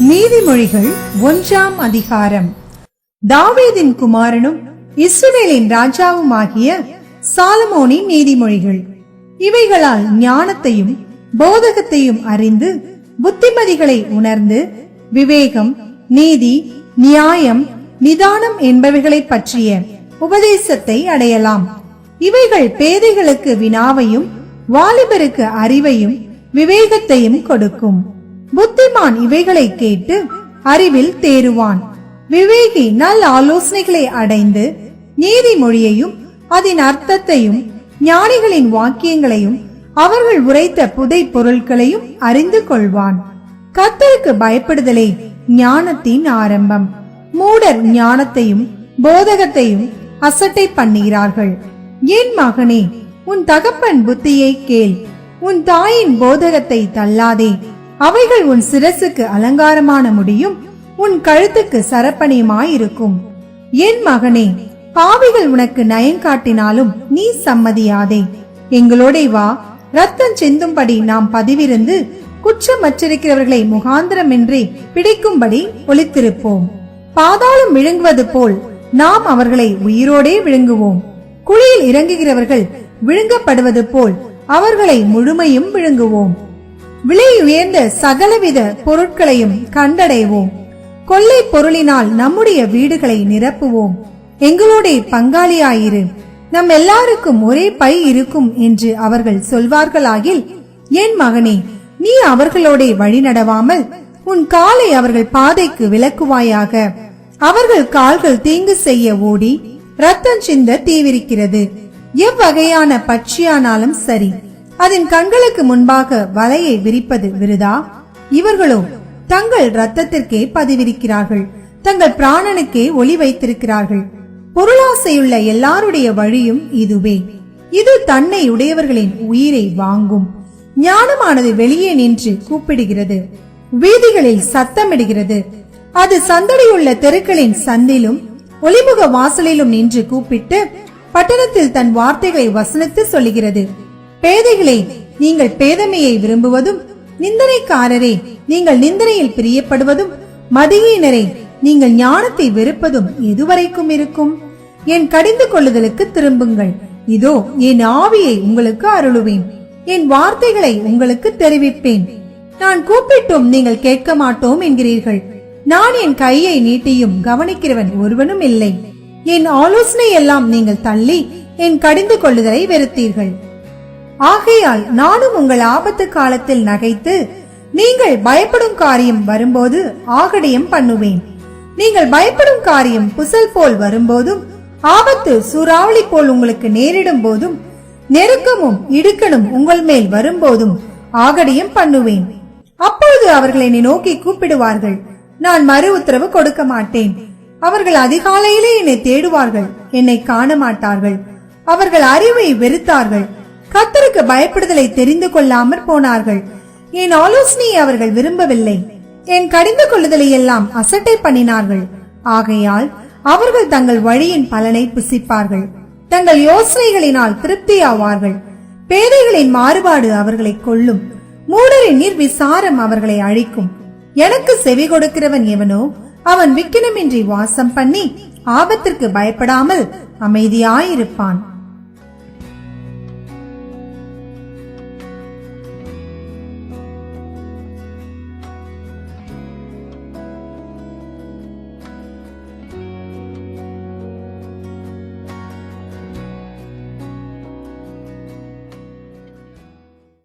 நீதிமொழிகள் 1ஆம் அதிகாரம். தாவீதின் குமாரனும் இஸ்ரவேலின் ராஜாவுமாகிய சாலமோனின் நீதிமொழிகள். இவைகளால் ஞானத்தையும் போதகத்தையும் அறிந்து புத்திமதிகளை உணர்ந்து விவேகம், நீதி, நியாயம், நிதானம் என்பவைகளை பற்றிய உபதேசத்தை அடையலாம். இவைகள் பேதைகளுக்கு வினாவையும் வாலிபருக்கு அறிவையும் விவேகத்தையும் கொடுக்கும். புத்திமான் இவைகளை கேட்டு அறிவில் தேறுவான். விவேகி நல் ஆலோசனைகளை அடைந்து நீதிமொழியையும் அதன் அர்த்தத்தையும் ஞானிகளின் வாக்கியங்களையும் அவர்கள் உரைத்த புதை பொருட்களையும் அறிந்து கொள்வான். கர்த்தருக்கு பயப்படுதலே ஞானத்தின் ஆரம்பம். மூடர் ஞானத்தையும் போதகத்தையும் அசட்டை பண்ணுகிறார்கள். என் மகனே, உன் தகப்பன் புத்தியை கேள், உன் தாயின் போதகத்தை தள்ளாதே. அவைகள் உன் சிரசுக்கு அலங்காரமான முடியும், உன் கழுத்துக்கு சரப்பணியுமாயிருக்கும். என் மகனே, பாவிகள் உனக்கு நயங்காட்டினாலும் நீ சம்மதியாதே. எங்களோட வா, ரத்தம் சிந்தும்படி நாம் பதிவிருந்து குற்றமற்றிருக்கிறவர்களை முகாந்திரமின்றி பிடிக்கும்படி ஒளித்திருப்போம். பாதாளம் விழுங்குவது போல் நாம் அவர்களை உயிரோடே விழுங்குவோம். குழியில் இறங்குகிறவர்கள் விழுங்கப்படுவது போல் அவர்களை முழுமையும் விழுங்குவோம். விலை உயர்ந்த சகலவித பொருட்களையும் கண்டடைவோம். கொள்ளை பொருளினால் நம்முடைய வீடுகளை நிரப்புவோம். எங்களோட பங்காளியாயிரு, நம் எல்லாருக்கும் ஒரே பை இருக்கும் என்று அவர்கள் சொல்வார்களாகில், என் மகனே, நீ அவர்களோட வழி நடவாமல் உன் காலை அவர்கள் பாதைக்கு விலக்குவாயாக. அவர்கள் கால்கள் தீங்கு செய்ய ஓடி ரத்தம் சிந்த தீவிரிக்கிறது. எவ்வகையான பட்சியானாலும் சரி, அதன் கண்களுக்கு முன்பாக வலையை விரிப்பது விருதா. இவர்களோ தங்கள் ரத்தத்திற்கே பதிவிரிக்கிறார்கள், தங்கள் பிராணனுக்கே ஒளி வைத்திருக்கிறார்கள். பொருளாசையுள்ள எல்லாருடைய வழியும் இதுவே. இது தன்னை உடையவர்களின் உயிரை வாங்கும். ஞானமானது வெளியே நின்று கூப்பிடுகிறது, வீதிகளில் சத்தமிடுகிறது. அது சந்தடியுள்ள தெருக்களின் சந்திலும் ஒளிமுக வாசலிலும் நின்று கூப்பிட்டு பட்டணத்தில் தன் வார்த்தைகளை வசனித்து சொல்லுகிறது. பேதைகளே, நீங்கள் பேதமையை விரும்புவதும், நிந்தனைக்காரரே, நீங்கள் நிந்தனையில் பிரியப்படுவதும், மதியினரே, நீங்கள் ஞானத்தை வெறுப்பதும் எதுவரைக்கும் இருக்கும்? என் கடிந்து கொள்ளுதலுக்கு திரும்புங்கள். இதோ என் ஆவியை உங்களுக்கு அருளுவேன், என் வார்த்தைகளை உங்களுக்கு தெரிவிப்பேன். நான் கூப்பிட்டும் நீங்கள் கேட்க மாட்டோம் என்கிறீர்கள். நான் என் கையை நீட்டியும் கவனிக்கிறவன் ஒருவனும் இல்லை. என் ஆலோசனை எல்லாம் நீங்கள் தள்ளி என் கடிந்து கொள்ளுதலை வெறுத்தீர்கள். ஆகையால் நானும் உங்கள் ஆபத்து காலத்தில் நகைத்து நீங்கள் பயப்படும் காரியம் வரும்போது ஆகடியம் பண்ணுவேன். நீங்கள் பயப்படும் காரியம் புசல் போல் வரும்போதும், ஆபத்து சூறாவளி போல் உங்களுக்கு நேரிடும் போதும், நெருக்கமும் இடுக்கணும் உங்கள் மேல் வரும்போதும் ஆகடியம் பண்ணுவேன். அப்பொழுது அவர்கள் என்னை நோக்கி கூப்பிடுவார்கள், நான் மறு உத்தரவு கொடுக்க மாட்டேன். அவர்கள் அதிகாலையிலே என்னை தேடுவார்கள், என்னை காண மாட்டார்கள். அவர்கள் அறிவை வெறுத்தார்கள், கர்த்தருக்கு பயப்படுதலை தெரிந்து கொள்ளாமற் போனார்கள். என் ஆலோசனையை அவர்கள் விரும்பவில்லை, என் கடிந்து கொள்ளுதலை எல்லாம் அசட்டை பண்ணினார்கள். ஆகையால் அவர்கள் தங்கள் வழியின் பலனை புசிப்பார்கள், தங்கள் யோசனைகளினால் திருப்தியாவார்கள். பேதைகளின் மாறுபாடு அவர்களை கொல்லும், மூடரின் நிர்விசாரம் அவர்களை அழிக்கும். எனக்கு செவி கொடுக்கிறவன் எவனோ அவன் விக்கினமின்றி வாசம் பண்ணி ஆபத்திற்கு பயப்படாமல் அமைதியாயிருப்பான்.